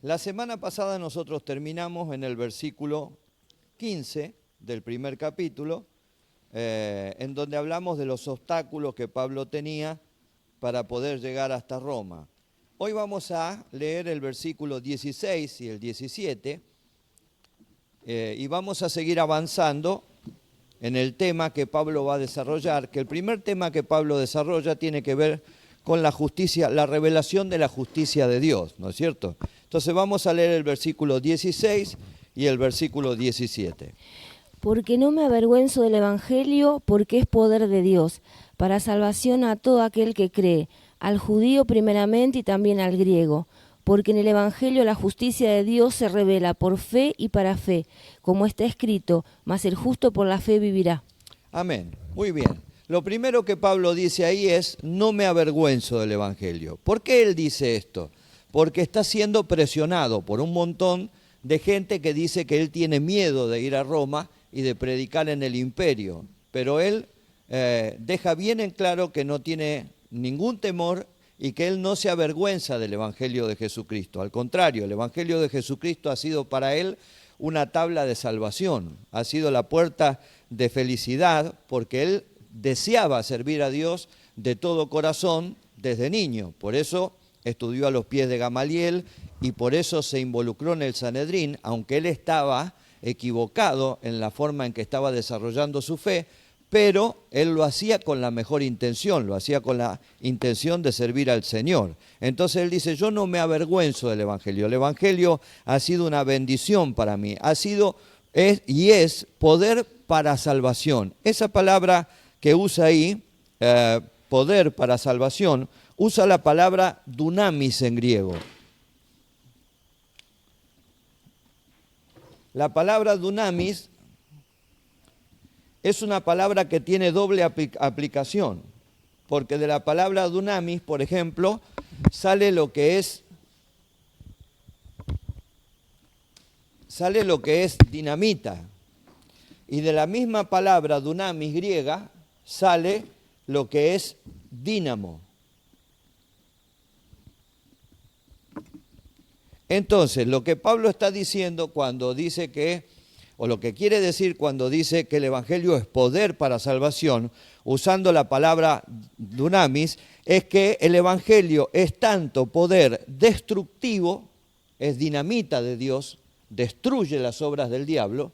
La semana pasada nosotros terminamos en el versículo 15 del primer capítulo, en donde hablamos de los obstáculos que Pablo tenía para poder llegar hasta Roma. Hoy vamos a leer el versículo 16 y el 17 y vamos a seguir avanzando en el tema que Pablo va a desarrollar, que el primer tema que Pablo desarrolla tiene que ver con la justicia, la revelación de la justicia de Dios, ¿no es cierto? Entonces vamos a leer el versículo 16 y el versículo 17. Porque no me avergüenzo del Evangelio, porque es poder de Dios, para salvación a todo aquel que cree, al judío primeramente y también al griego. Porque en el Evangelio la justicia de Dios se revela por fe y para fe, como está escrito, mas el justo por la fe vivirá. Amén. Muy bien. Lo primero que Pablo dice ahí es, no me avergüenzo del Evangelio. ¿Por qué él dice esto? Porque está siendo presionado por un montón de gente que dice que él tiene miedo de ir a Roma y de predicar en el imperio. Pero él deja bien en claro que no tiene ningún temor y que él no se avergüenza del Evangelio de Jesucristo. Al contrario, el Evangelio de Jesucristo ha sido para él una tabla de salvación, ha sido la puerta de felicidad, porque él deseaba servir a Dios de todo corazón desde niño. Por eso estudió a los pies de Gamaliel y por eso se involucró en el Sanedrín, aunque él estaba equivocado en la forma en que estaba desarrollando su fe, pero él lo hacía con la mejor intención, lo hacía con la intención de servir al Señor. Entonces él dice, yo no me avergüenzo del Evangelio. El Evangelio ha sido una bendición para mí, es poder para salvación. Esa palabra que usa ahí, poder para salvación, usa la palabra dunamis en griego. La palabra dunamis es una palabra que tiene doble aplicación, porque de la palabra dunamis, por ejemplo, sale lo que es dinamita, y de la misma palabra dunamis griega sale lo que es dínamo. Entonces, lo que Pablo está diciendo cuando dice que, o lo que quiere decir cuando dice que el Evangelio es poder para salvación, usando la palabra dunamis, es que el Evangelio es tanto poder destructivo, es dinamita de Dios, destruye las obras del diablo,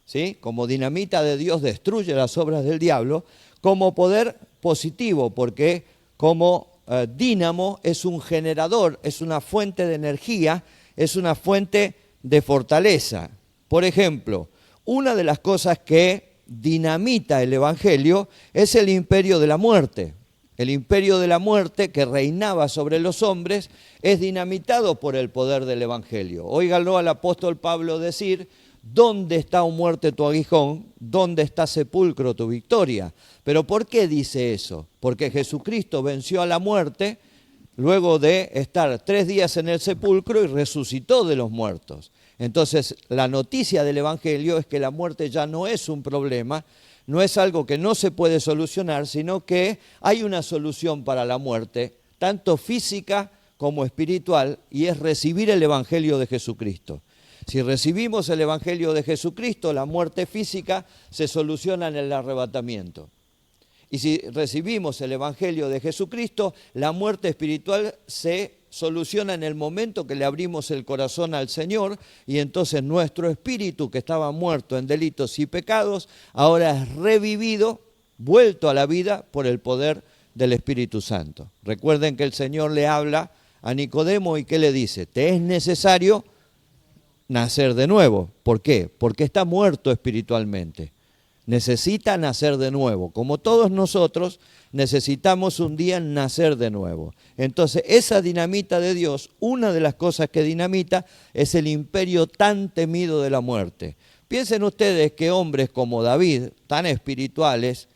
¿sí? Como dinamita de Dios destruye las obras del diablo, como poder positivo, porque como dínamo es un generador, es una fuente de energía, es una fuente de fortaleza. Por ejemplo, una de las cosas que dinamita el Evangelio es el imperio de la muerte. El imperio de la muerte que reinaba sobre los hombres es dinamitado por el poder del Evangelio. Óiganlo al apóstol Pablo decir, ¿dónde está, oh muerte, tu aguijón? ¿Dónde está, sepulcro, tu victoria? ¿Pero por qué dice eso? Porque Jesucristo venció a la muerte luego de estar 3 días en el sepulcro y resucitó de los muertos. Entonces, la noticia del Evangelio es que la muerte ya no es un problema, no es algo que no se puede solucionar, sino que hay una solución para la muerte, tanto física como espiritual, y es recibir el Evangelio de Jesucristo. Si recibimos el Evangelio de Jesucristo, la muerte física se soluciona en el arrebatamiento. Y si recibimos el Evangelio de Jesucristo, la muerte espiritual se soluciona en el momento que le abrimos el corazón al Señor, y entonces nuestro espíritu, que estaba muerto en delitos y pecados, ahora es revivido, vuelto a la vida por el poder del Espíritu Santo. Recuerden que el Señor le habla a Nicodemo y ¿qué le dice? Te es necesario nacer de nuevo. ¿Por qué? Porque está muerto espiritualmente. Necesita nacer de nuevo. Como todos nosotros, necesitamos un día nacer de nuevo. Entonces, esa dinamita de Dios, una de las cosas que dinamita es el imperio tan temido de la muerte. Piensen ustedes que hombres como David, tan espirituales,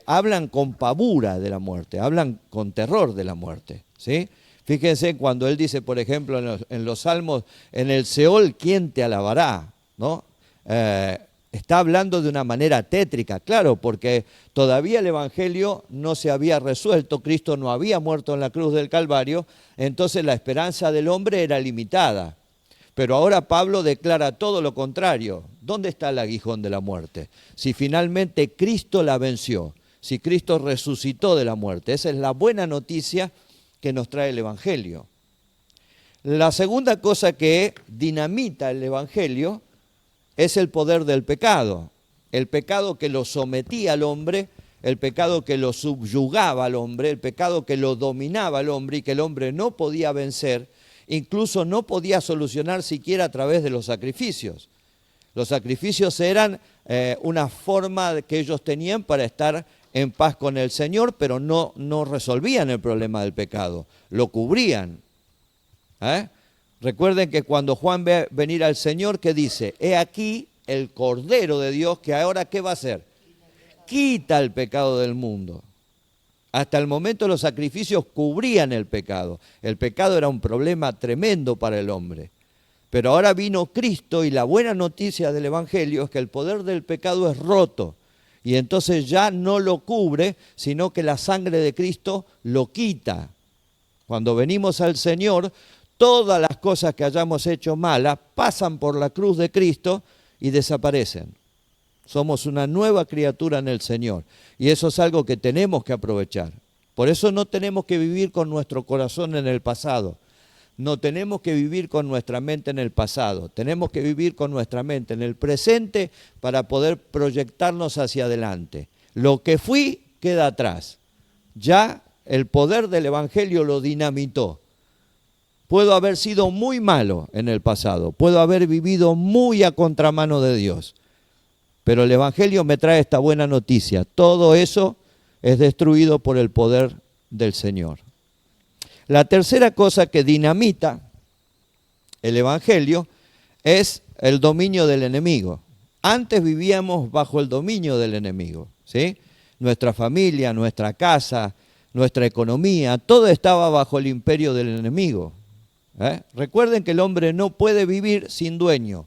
hablan con pavura de la muerte, hablan con terror de la muerte, ¿sí? Fíjense cuando él dice, por ejemplo, en los Salmos, en el Seol, ¿quién te alabará? ¿No? está hablando de una manera tétrica, claro, porque todavía el Evangelio no se había resuelto, Cristo no había muerto en la cruz del Calvario, entonces la esperanza del hombre era limitada. Pero ahora Pablo declara todo lo contrario. ¿Dónde está el aguijón de la muerte? Si finalmente Cristo la venció, si Cristo resucitó de la muerte. Esa es la buena noticia que nos trae el Evangelio. La segunda cosa que dinamita el Evangelio es el poder del pecado. El pecado que lo sometía al hombre, el pecado que lo subyugaba al hombre, el pecado que lo dominaba al hombre y que el hombre no podía vencer, incluso no podía solucionar siquiera a través de los sacrificios. Los sacrificios eran una forma que ellos tenían para estar en paz con el Señor, pero no resolvían el problema del pecado, lo cubrían. Recuerden que cuando Juan ve venir al Señor, ¿qué dice? He aquí el Cordero de Dios que ahora, ¿qué va a hacer? Quita el pecado del mundo. Hasta el momento los sacrificios cubrían el pecado. El pecado era un problema tremendo para el hombre. Pero ahora vino Cristo y la buena noticia del Evangelio es que el poder del pecado es roto. Y entonces ya no lo cubre, sino que la sangre de Cristo lo quita. Cuando venimos al Señor, todas las cosas que hayamos hecho malas pasan por la cruz de Cristo y desaparecen. Somos una nueva criatura en el Señor y eso es algo que tenemos que aprovechar. Por eso no tenemos que vivir con nuestro corazón en el pasado. No tenemos que vivir con nuestra mente en el pasado. Tenemos que vivir con nuestra mente en el presente para poder proyectarnos hacia adelante. Lo que fui queda atrás. Ya el poder del Evangelio lo dinamitó. Puedo haber sido muy malo en el pasado, puedo haber vivido muy a contramano de Dios, pero el Evangelio me trae esta buena noticia. Todo eso es destruido por el poder del Señor. La tercera cosa que dinamita el Evangelio es el dominio del enemigo. Antes vivíamos bajo el dominio del enemigo, ¿sí? Nuestra familia, nuestra casa, nuestra economía, todo estaba bajo el imperio del enemigo. Recuerden que el hombre no puede vivir sin dueño.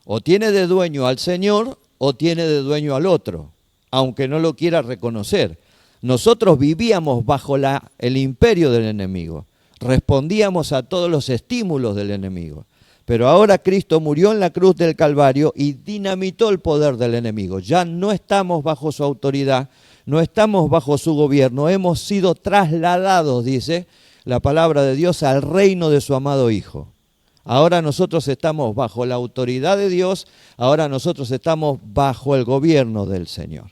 O tiene de dueño al Señor o tiene de dueño al otro, aunque no lo quiera reconocer. Nosotros vivíamos bajo el imperio del enemigo, respondíamos a todos los estímulos del enemigo. Pero ahora Cristo murió en la cruz del Calvario y dinamitó el poder del enemigo. Ya no estamos bajo su autoridad, no estamos bajo su gobierno, hemos sido trasladados, dice la palabra de Dios, al reino de su amado Hijo. Ahora nosotros estamos bajo la autoridad de Dios, ahora nosotros estamos bajo el gobierno del Señor.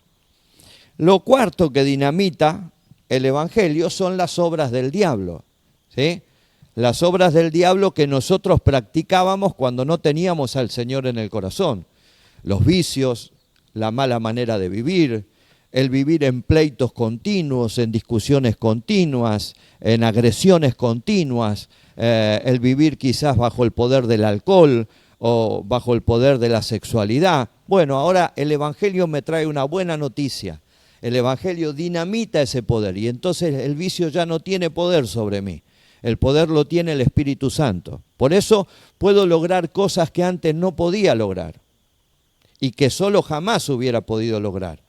Lo cuarto que dinamita el Evangelio son las obras del diablo, ¿sí? Las obras del diablo que nosotros practicábamos cuando no teníamos al Señor en el corazón. Los vicios, la mala manera de vivir, el vivir en pleitos continuos, en discusiones continuas, en agresiones continuas, el vivir quizás bajo el poder del alcohol o bajo el poder de la sexualidad. Bueno, ahora el Evangelio me trae una buena noticia. El Evangelio dinamita ese poder y entonces el vicio ya no tiene poder sobre mí. El poder lo tiene el Espíritu Santo. Por eso puedo lograr cosas que antes no podía lograr y que solo jamás hubiera podido lograr.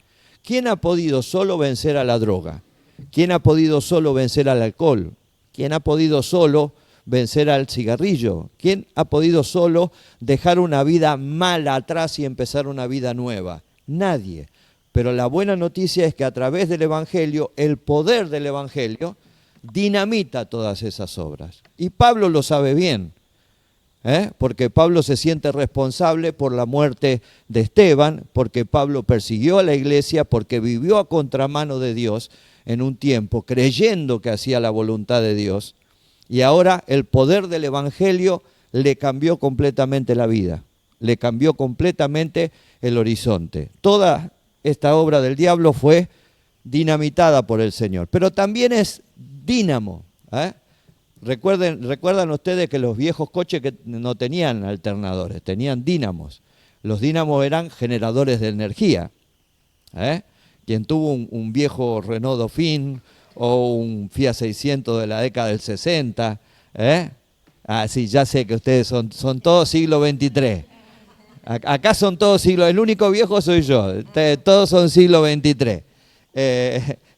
¿Quién ha podido solo vencer a la droga? ¿Quién ha podido solo vencer al alcohol? ¿Quién ha podido solo vencer al cigarrillo? ¿Quién ha podido solo dejar una vida mala atrás y empezar una vida nueva? Nadie. Pero la buena noticia es que a través del Evangelio, el poder del Evangelio dinamita todas esas obras. Y Pablo lo sabe bien, porque Pablo se siente responsable por la muerte de Esteban, porque Pablo persiguió a la iglesia, porque vivió a contramano de Dios en un tiempo, creyendo que hacía la voluntad de Dios. Y ahora el poder del Evangelio le cambió completamente la vida, le cambió completamente el horizonte. Toda esta obra del diablo fue dinamitada por el Señor, pero también es dínamo. Recuerdan ustedes que los viejos coches que no tenían alternadores, tenían dínamos. Los dínamos eran generadores de energía. Quien tuvo un viejo Renault Dauphine o un Fiat 600 de la década del 60, sí, ya sé que ustedes son todos siglo XXIII. Acá son todos siglos, el único viejo soy yo, todos son siglo XXIII.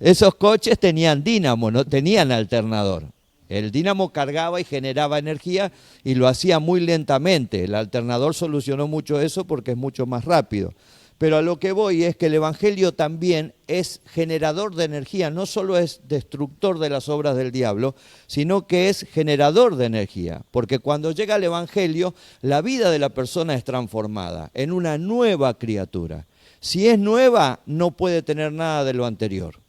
Esos coches tenían dínamo, no tenían alternador. El dínamo cargaba y generaba energía y lo hacía muy lentamente. El alternador solucionó mucho eso porque es mucho más rápido. Pero a lo que voy es que el Evangelio también es generador de energía, no solo es destructor de las obras del diablo, sino que es generador de energía. Porque cuando llega el Evangelio, la vida de la persona es transformada en una nueva criatura. Si es nueva, no puede tener nada de lo anterior.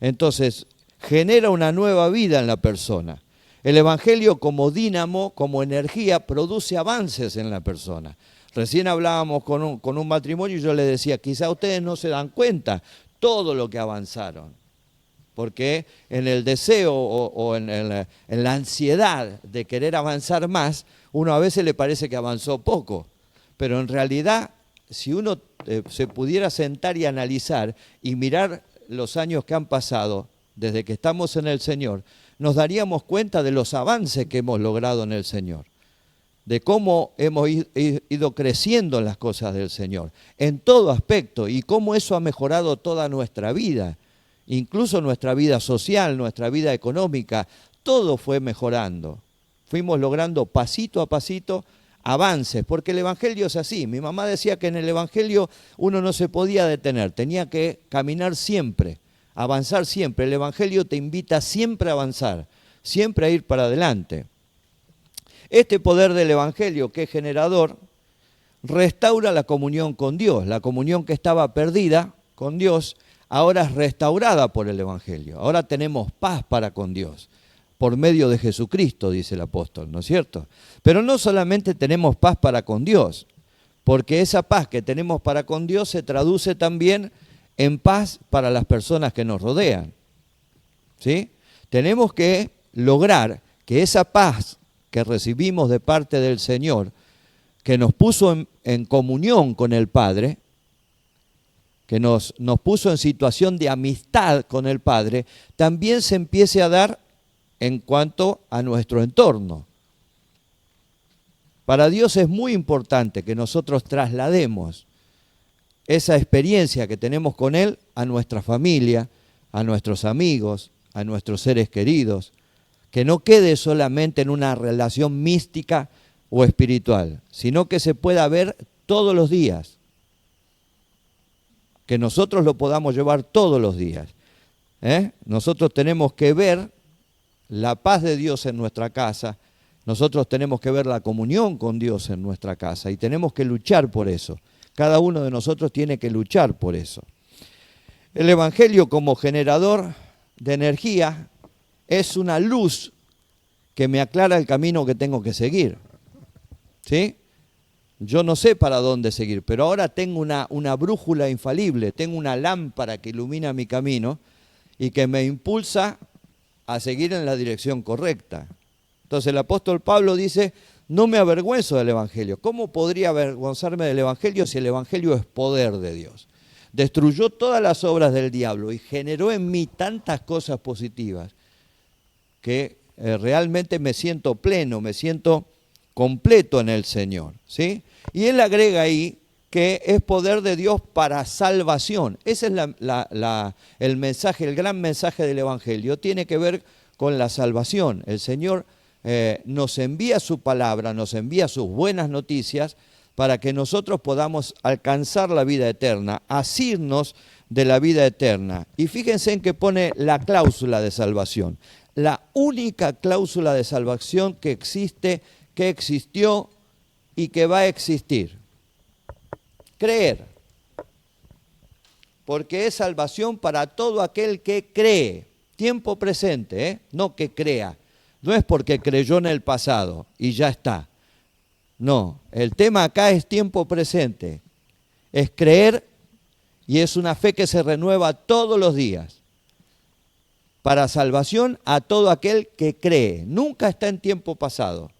Entonces, genera una nueva vida en la persona. El Evangelio como dínamo, como energía, produce avances en la persona. Recién hablábamos con un matrimonio y yo le decía, quizá ustedes no se dan cuenta todo lo que avanzaron. Porque en el deseo o en la ansiedad de querer avanzar más, uno a veces le parece que avanzó poco. Pero en realidad, si uno se pudiera sentar y analizar y mirar los años que han pasado desde que estamos en el Señor, nos daríamos cuenta de los avances que hemos logrado en el Señor, de cómo hemos ido creciendo en las cosas del Señor, en todo aspecto, y cómo eso ha mejorado toda nuestra vida, incluso nuestra vida social, nuestra vida económica, todo fue mejorando. Fuimos logrando pasito a pasito avances, porque el Evangelio es así. Mi mamá decía que en el Evangelio uno no se podía detener, tenía que caminar siempre, avanzar siempre. El Evangelio te invita siempre a avanzar, siempre a ir para adelante. Este poder del Evangelio, que es generador, restaura la comunión con Dios. La comunión que estaba perdida con Dios, ahora es restaurada por el Evangelio. Ahora tenemos paz para con Dios, por medio de Jesucristo, dice el apóstol, ¿no es cierto? Pero no solamente tenemos paz para con Dios, porque esa paz que tenemos para con Dios se traduce también en paz para las personas que nos rodean, ¿sí? Tenemos que lograr que esa paz que recibimos de parte del Señor, que nos puso en comunión con el Padre, que nos puso en situación de amistad con el Padre, también se empiece a dar en cuanto a nuestro entorno. Para Dios es muy importante que nosotros traslademos esa experiencia que tenemos con Él a nuestra familia, a nuestros amigos, a nuestros seres queridos, que no quede solamente en una relación mística o espiritual, sino que se pueda ver todos los días, que nosotros lo podamos llevar todos los días. Nosotros tenemos que ver la paz de Dios en nuestra casa, nosotros tenemos que ver la comunión con Dios en nuestra casa y tenemos que luchar por eso. Cada uno de nosotros tiene que luchar por eso. El Evangelio como generador de energía es una luz que me aclara el camino que tengo que seguir, ¿sí? Yo no sé para dónde seguir, pero ahora tengo una brújula infalible, tengo una lámpara que ilumina mi camino y que me impulsa a seguir en la dirección correcta. Entonces el apóstol Pablo dice, no me avergüenzo del Evangelio. ¿Cómo podría avergonzarme del Evangelio si el Evangelio es poder de Dios? Destruyó todas las obras del diablo y generó en mí tantas cosas positivas que realmente me siento pleno, me siento completo en el Señor, ¿sí? Y él agrega ahí que es poder de Dios para salvación. Ese es el mensaje, el gran mensaje del Evangelio. Tiene que ver con la salvación. El Señor nos envía su palabra, nos envía sus buenas noticias para que nosotros podamos alcanzar la vida eterna, asirnos de la vida eterna. Y fíjense en que pone la cláusula de salvación. La única cláusula de salvación que existe, que existió y que va a existir. Creer, porque es salvación para todo aquel que cree, tiempo presente, no que crea, no es porque creyó en el pasado y ya está, no, el tema acá es tiempo presente, es creer y es una fe que se renueva todos los días, para salvación a todo aquel que cree, nunca está en tiempo pasado.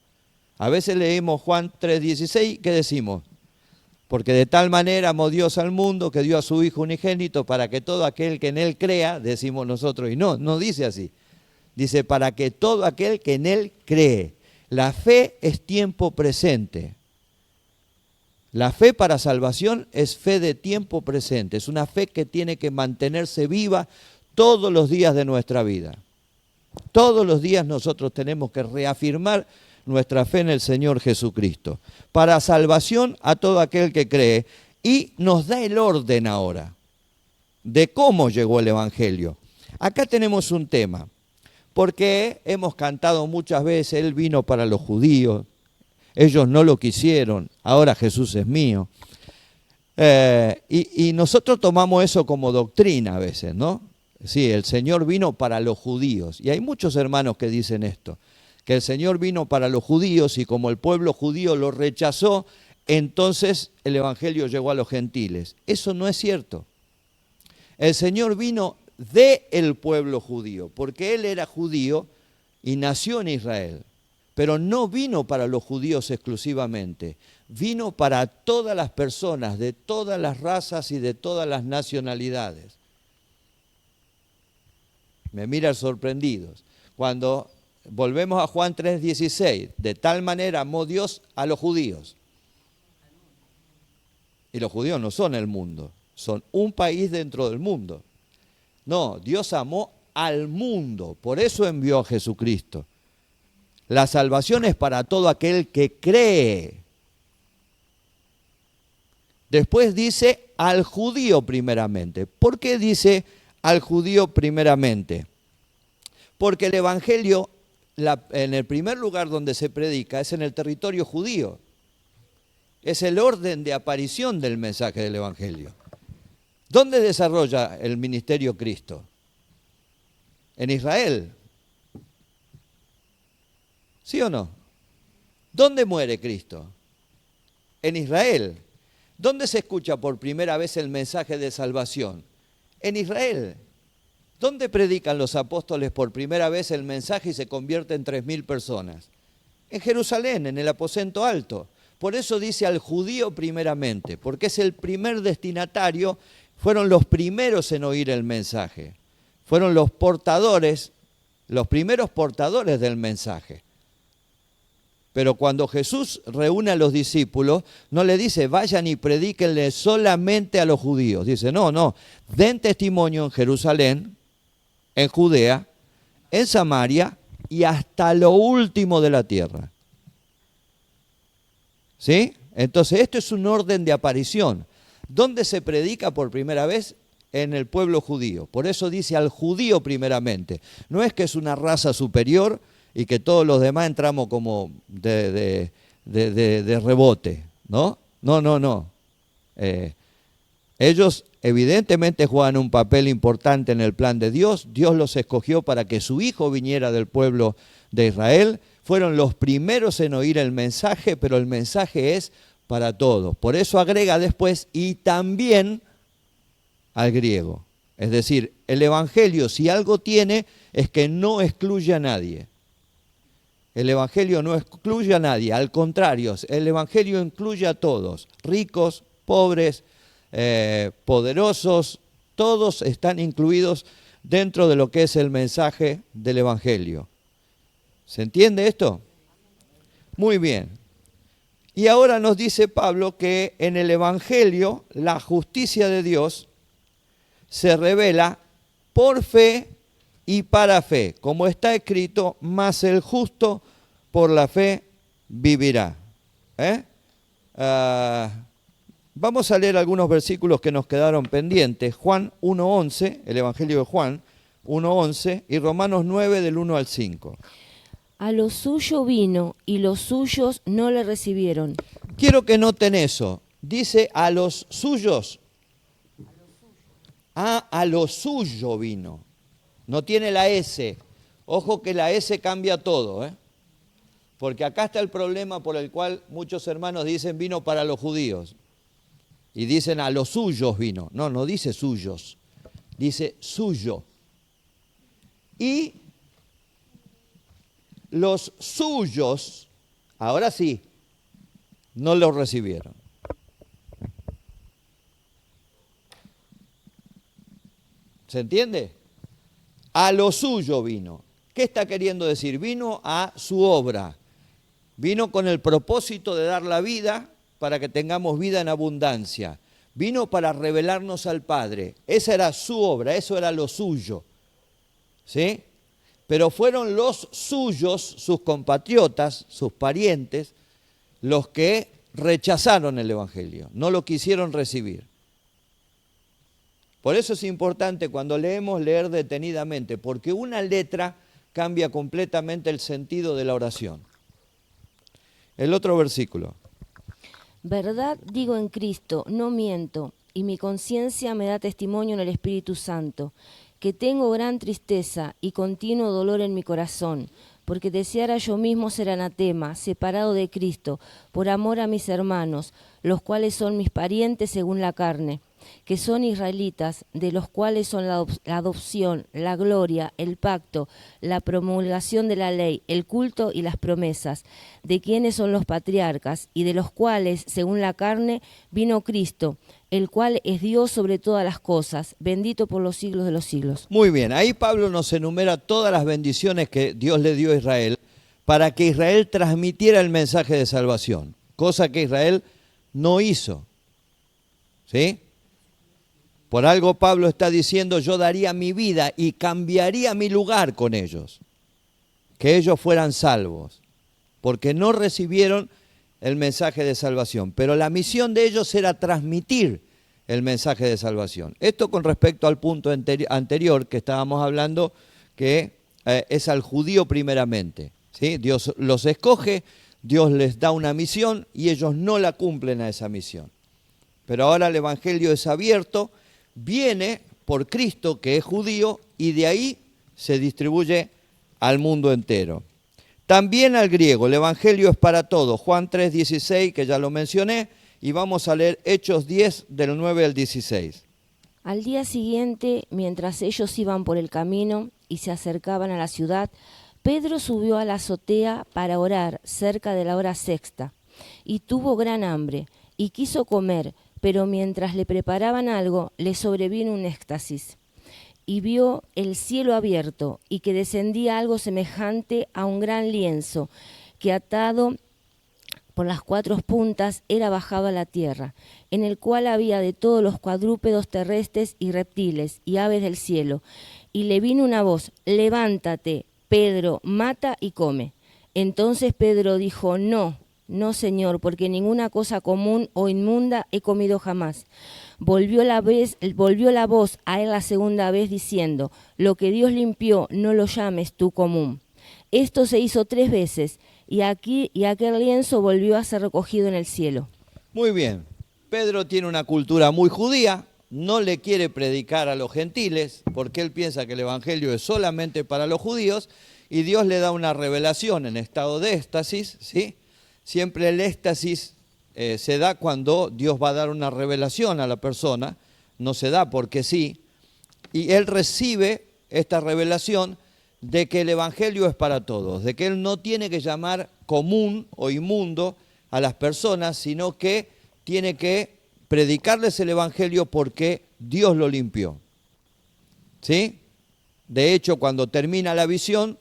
A veces leemos Juan 3:16, ¿qué decimos? Porque de tal manera amó Dios al mundo que dio a su Hijo unigénito para que todo aquel que en Él crea, decimos nosotros, y no dice así. Dice, para que todo aquel que en Él cree. La fe es tiempo presente. La fe para salvación es fe de tiempo presente, es una fe que tiene que mantenerse viva todos los días de nuestra vida. Todos los días nosotros tenemos que reafirmar nuestra fe en el Señor Jesucristo. Para salvación a todo aquel que cree. Y nos da el orden ahora de cómo llegó el Evangelio. Acá tenemos un tema, porque hemos cantado muchas veces, Él vino para los judíos, ellos no lo quisieron, ahora Jesús es mío. Y nosotros tomamos eso como doctrina a veces, ¿no? Sí, el Señor vino para los judíos. Y hay muchos hermanos que dicen esto, que el Señor vino para los judíos y como el pueblo judío lo rechazó, entonces el Evangelio llegó a los gentiles. Eso no es cierto. El Señor vino del pueblo judío, porque Él era judío y nació en Israel. Pero no vino para los judíos exclusivamente, vino para todas las personas, de todas las razas y de todas las nacionalidades. Me miran sorprendidos. Cuando volvemos a Juan 3:16, de tal manera amó Dios a los judíos. Y los judíos no son el mundo, son un país dentro del mundo. No, Dios amó al mundo, por eso envió a Jesucristo. La salvación es para todo aquel que cree. Después dice al judío primeramente. ¿Por qué dice al judío primeramente? Porque el Evangelio, en el primer lugar donde se predica, es en el territorio judío. Es el orden de aparición del mensaje del Evangelio. ¿Dónde desarrolla el ministerio Cristo? En Israel. ¿Sí o no? ¿Dónde muere Cristo? En Israel. ¿Dónde se escucha por primera vez el mensaje de salvación? En Israel. ¿Dónde predican los apóstoles por primera vez el mensaje y se convierte en 3.000 personas? En Jerusalén, en el aposento alto. Por eso dice al judío primeramente, porque es el primer destinatario, fueron los primeros en oír el mensaje. Fueron los portadores, los primeros portadores del mensaje. Pero cuando Jesús reúne a los discípulos, no le dice, vayan y predíquenle solamente a los judíos. Dice, no, den testimonio en Jerusalén, en Judea, en Samaria y hasta lo último de la tierra. ¿Sí? Entonces, esto es un orden de aparición. ¿Dónde se predica por primera vez? En el pueblo judío. Por eso dice al judío primeramente. No es que es una raza superior y que todos los demás entramos como de rebote, ¿no? No. Ellos evidentemente juegan un papel importante en el plan de Dios. Dios los escogió para que su hijo viniera del pueblo de Israel. Fueron los primeros en oír el mensaje, pero el mensaje es para todos. Por eso agrega después, y también al griego. Es decir, el Evangelio, si algo tiene, es que no excluye a nadie. El Evangelio no excluye a nadie, al contrario, el Evangelio incluye a todos, ricos, pobres, poderosos, todos están incluidos dentro de lo que es el mensaje del Evangelio. ¿Se entiende esto? Muy bien. Y ahora nos dice Pablo que en el Evangelio la justicia de Dios se revela por fe y para fe, como está escrito, mas el justo por la fe vivirá. Vamos a leer algunos versículos que nos quedaron pendientes. Juan 1:11, el Evangelio de Juan 1:11 y Romanos 9 del 1 al 5. A lo suyo vino y los suyos no le recibieron. Quiero que noten eso. Dice a los suyos. A lo suyo vino. No tiene la S. Ojo que la S cambia todo, Porque acá está el problema por el cual muchos hermanos dicen vino para los judíos. Y dicen a los suyos vino. No dice suyos. Dice suyo. Y los suyos, ahora sí, no lo recibieron. ¿Se entiende? A lo suyo vino. ¿Qué está queriendo decir? Vino a su obra. Vino con el propósito de dar la vida para que tengamos vida en abundancia. Vino para revelarnos al Padre. Esa era su obra, eso era lo suyo. ¿Sí? Pero fueron los suyos, sus compatriotas, sus parientes, los que rechazaron el Evangelio, no lo quisieron recibir. Por eso es importante cuando leemos, leer detenidamente, porque una letra cambia completamente el sentido de la oración. El otro versículo. Verdad digo en Cristo, no miento, y mi conciencia me da testimonio en el Espíritu Santo, que tengo gran tristeza y continuo dolor en mi corazón, porque deseara yo mismo ser anatema, separado de Cristo, por amor a mis hermanos, los cuales son mis parientes según la carne, que son israelitas, de los cuales son la adopción, la gloria, el pacto, la promulgación de la ley, el culto y las promesas, de quienes son los patriarcas, y de los cuales, según la carne, vino Cristo, el cual es Dios sobre todas las cosas, bendito por los siglos de los siglos. Muy bien, ahí Pablo nos enumera todas las bendiciones que Dios le dio a Israel para que Israel transmitiera el mensaje de salvación, cosa que Israel no hizo. ¿Sí? Por algo Pablo está diciendo, yo daría mi vida y cambiaría mi lugar con ellos, que ellos fueran salvos, porque no recibieron el mensaje de salvación, pero la misión de ellos era transmitir el mensaje de salvación. Esto con respecto al punto anterior que estábamos hablando, que es al judío primeramente, ¿sí? Dios los escoge, Dios les da una misión y ellos no la cumplen a esa misión. Pero ahora el Evangelio es abierto, viene por Cristo que es judío y de ahí se distribuye al mundo entero. También al griego, el Evangelio es para todos. Juan 3:16, que ya lo mencioné, y vamos a leer Hechos 10, del 9 al 16. Al día siguiente, mientras ellos iban por el camino y se acercaban a la ciudad, Pedro subió a la azotea para orar cerca de la hora sexta, y tuvo gran hambre, y quiso comer, pero mientras le preparaban algo, le sobrevino un éxtasis. Y vio el cielo abierto, y que descendía algo semejante a un gran lienzo, que atado por las 4 puntas era bajado a la tierra, en el cual había de todos los cuadrúpedos terrestres y reptiles y aves del cielo. Y le vino una voz: levántate, Pedro, mata y come. Entonces Pedro dijo: no, Señor, porque ninguna cosa común o inmunda he comido jamás. Volvió la voz a él la segunda vez diciendo: lo que Dios limpió, no lo llames tú común. Esto se hizo 3 veces, y aquel lienzo volvió a ser recogido en el cielo. Muy bien, Pedro tiene una cultura muy judía, no le quiere predicar a los gentiles, porque él piensa que el Evangelio es solamente para los judíos, y Dios le da una revelación en estado de éxtasis, ¿sí? Siempre el éxtasis se da cuando Dios va a dar una revelación a la persona, no se da porque sí, y él recibe esta revelación de que el Evangelio es para todos, de que él no tiene que llamar común o inmundo a las personas, sino que tiene que predicarles el Evangelio porque Dios lo limpió. ¿Sí? De hecho, cuando termina la visión,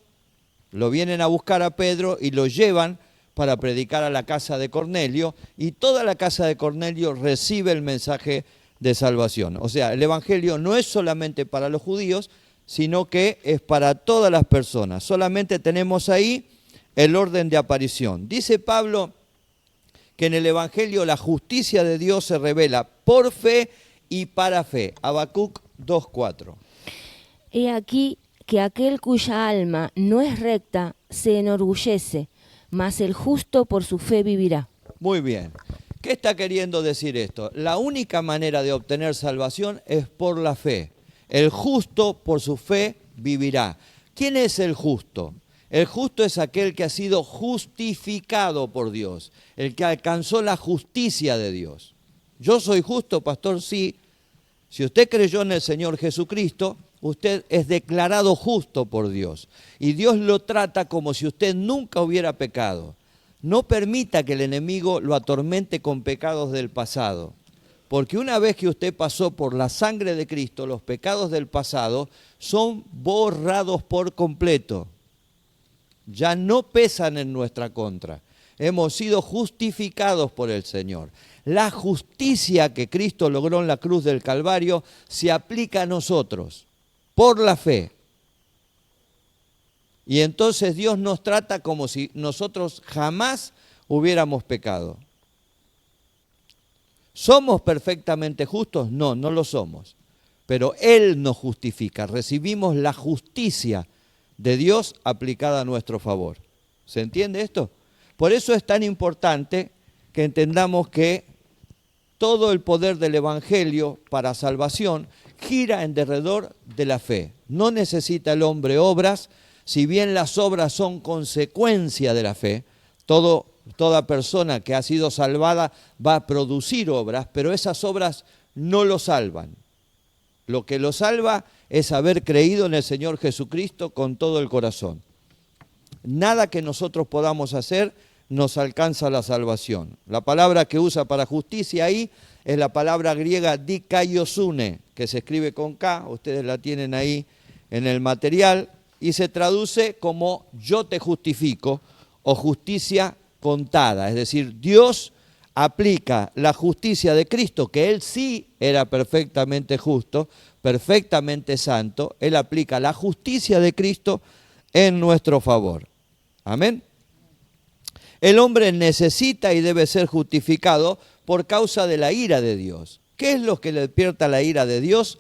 lo vienen a buscar a Pedro y lo llevan para predicar a la casa de Cornelio, y toda la casa de Cornelio recibe el mensaje de salvación. O sea, el Evangelio no es solamente para los judíos, sino que es para todas las personas. Solamente tenemos ahí el orden de aparición. Dice Pablo que en el Evangelio la justicia de Dios se revela por fe y para fe. Habacuc 2:4. He aquí que aquel cuya alma no es recta se enorgullece, mas el justo por su fe vivirá. Muy bien. ¿Qué está queriendo decir esto? La única manera de obtener salvación es por la fe. El justo por su fe vivirá. ¿Quién es el justo? El justo es aquel que ha sido justificado por Dios, el que alcanzó la justicia de Dios. Yo soy justo, pastor, sí. Si usted creyó en el Señor Jesucristo, usted es declarado justo por Dios. Y Dios lo trata como si usted nunca hubiera pecado. No permita que el enemigo lo atormente con pecados del pasado. Porque una vez que usted pasó por la sangre de Cristo, los pecados del pasado son borrados por completo. Ya no pesan en nuestra contra. hemos sido justificados por el Señor. La justicia que Cristo logró en la cruz del Calvario se aplica a nosotros por la fe. Y entonces Dios nos trata como si nosotros jamás hubiéramos pecado. ¿Somos perfectamente justos? No, no lo somos. Pero Él nos justifica. Recibimos la justicia de Dios aplicada a nuestro favor. ¿Se entiende esto? Por eso es tan importante que entendamos que todo el poder del Evangelio para salvación gira en derredor de la fe. No necesita el hombre obras, si bien las obras son consecuencia de la fe. Toda persona que ha sido salvada va a producir obras, pero esas obras no lo salvan. Lo que lo salva es haber creído en el Señor Jesucristo con todo el corazón. Nada que nosotros podamos hacer nos alcanza la salvación. La palabra que usa para justicia ahí es la palabra griega dikaiosune, que se escribe con K, ustedes la tienen ahí en el material, y se traduce como yo te justifico o justicia contada. Es decir, Dios aplica la justicia de Cristo, que Él sí era perfectamente justo, perfectamente santo. Él aplica la justicia de Cristo en nuestro favor. Amén. El hombre necesita y debe ser justificado por causa de la ira de Dios. ¿Qué es lo que le despierta la ira de Dios?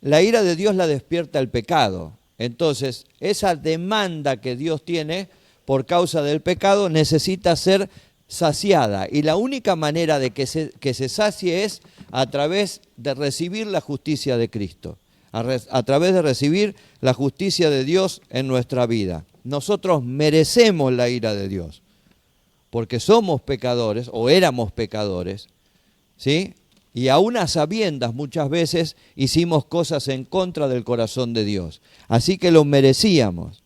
La ira de Dios la despierta el pecado. Entonces, esa demanda que Dios tiene por causa del pecado necesita ser saciada. Y la única manera de que se sacie es a través de recibir la justicia de Cristo, a través de recibir la justicia de Dios en nuestra vida. Nosotros merecemos la ira de Dios, porque somos pecadores, o éramos pecadores, ¿sí? Y aún a sabiendas muchas veces hicimos cosas en contra del corazón de Dios. Así que lo merecíamos.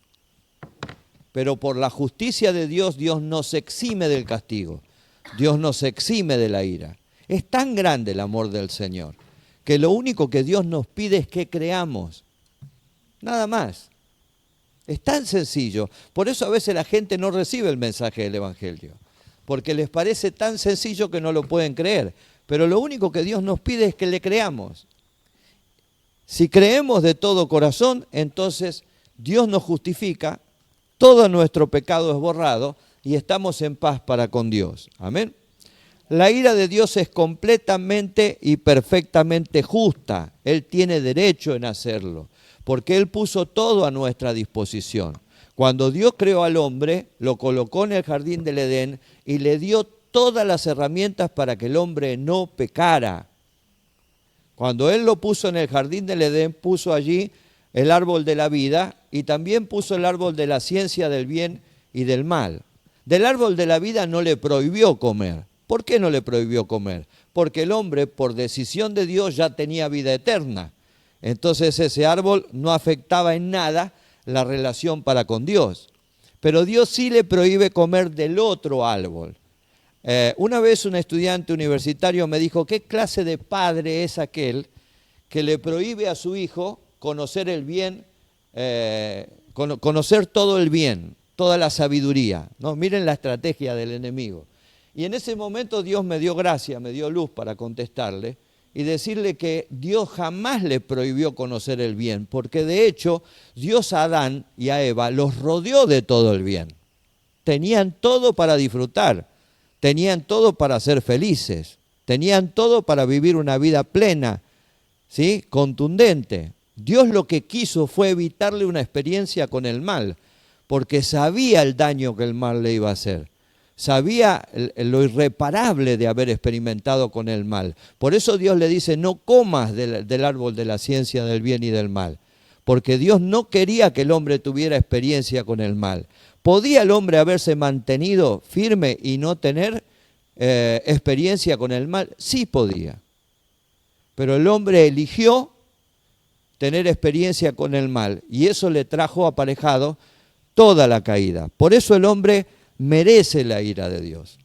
Pero por la justicia de Dios, Dios nos exime del castigo. Dios nos exime de la ira. Es tan grande el amor del Señor, que lo único que Dios nos pide es que creamos. Nada más. Es tan sencillo. Por eso a veces la gente no recibe el mensaje del Evangelio, porque les parece tan sencillo que no lo pueden creer. Pero lo único que Dios nos pide es que le creamos. Si creemos de todo corazón, entonces Dios nos justifica, todo nuestro pecado es borrado y estamos en paz para con Dios. Amén. La ira de Dios es completamente y perfectamente justa. Él tiene derecho en hacerlo, porque Él puso todo a nuestra disposición. Cuando Dios creó al hombre, lo colocó en el jardín del Edén y le dio todas las herramientas para que el hombre no pecara. Cuando Él lo puso en el jardín del Edén, puso allí el árbol de la vida y también puso el árbol de la ciencia del bien y del mal. Del árbol de la vida no le prohibió comer. ¿Por qué no le prohibió comer? Porque el hombre, por decisión de Dios, ya tenía vida eterna. Entonces ese árbol no afectaba en nada la relación para con Dios. Pero Dios sí le prohíbe comer del otro árbol. Una vez un estudiante universitario me dijo, ¿qué clase de padre es aquel que le prohíbe a su hijo conocer el bien, conocer todo el bien, toda la sabiduría? ¿No? Miren la estrategia del enemigo. Y en ese momento Dios me dio gracia, me dio luz para contestarle y decirle que Dios jamás le prohibió conocer el bien, porque de hecho Dios a Adán y a Eva los rodeó de todo el bien. Tenían todo para disfrutar, tenían todo para ser felices, tenían todo para vivir una vida plena, ¿sí? Contundente. Dios lo que quiso fue evitarle una experiencia con el mal, porque sabía el daño que el mal le iba a hacer. Sabía lo irreparable de haber experimentado con el mal. Por eso Dios le dice, no comas del árbol de la ciencia del bien y del mal. Porque Dios no quería que el hombre tuviera experiencia con el mal. ¿Podía el hombre haberse mantenido firme y no tener experiencia con el mal? Sí podía. Pero el hombre eligió tener experiencia con el mal y eso le trajo aparejado toda la caída. Por eso el hombre merece la ira de Dios,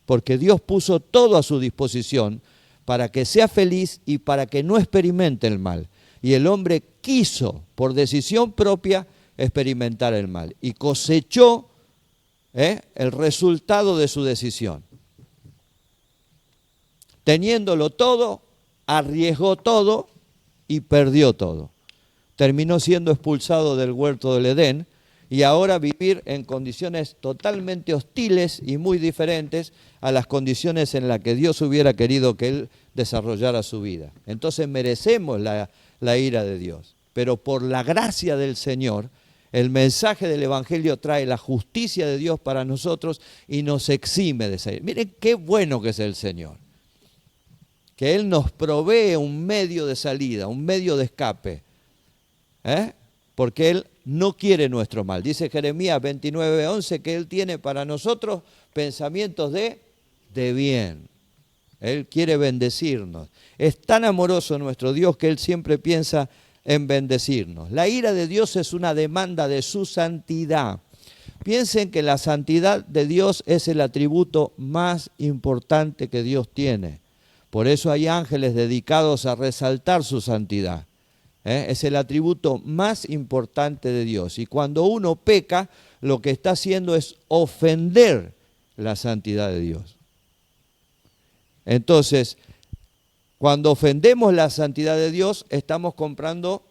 porque Dios puso todo a su disposición para que sea feliz y para que no experimente el mal. Y el hombre quiso, por decisión propia, experimentar el mal y cosechó el resultado de su decisión. Teniéndolo todo, arriesgó todo y perdió todo. Terminó siendo expulsado del huerto del Edén y ahora vivir en condiciones totalmente hostiles y muy diferentes a las condiciones en las que Dios hubiera querido que él desarrollara su vida. Entonces merecemos la ira de Dios, pero por la gracia del Señor, el mensaje del Evangelio trae la justicia de Dios para nosotros y nos exime de esa ira. Miren qué bueno que es el Señor, que Él nos provee un medio de salida, un medio de escape, porque Él no quiere nuestro mal. Dice Jeremías 29:11 que Él tiene para nosotros pensamientos de bien. Él quiere bendecirnos. Es tan amoroso nuestro Dios que Él siempre piensa en bendecirnos. La ira de Dios es una demanda de su santidad. Piensen que la santidad de Dios es el atributo más importante que Dios tiene. Por eso hay ángeles dedicados a resaltar su santidad. Es el atributo más importante de Dios. Y cuando uno peca, lo que está haciendo es ofender la santidad de Dios. Entonces, cuando ofendemos la santidad de Dios, estamos comprando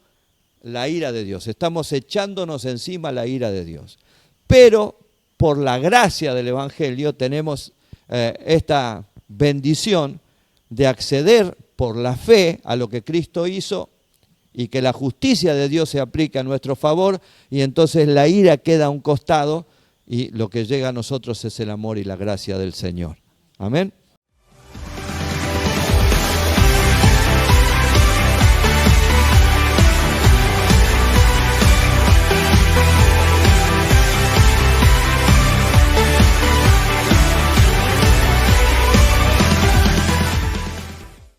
la ira de Dios. Estamos echándonos encima la ira de Dios. Pero por la gracia del Evangelio tenemos esta bendición de acceder por la fe a lo que Cristo hizo y que la justicia de Dios se aplica a nuestro favor y entonces la ira queda a un costado y lo que llega a nosotros es el amor y la gracia del Señor. Amén.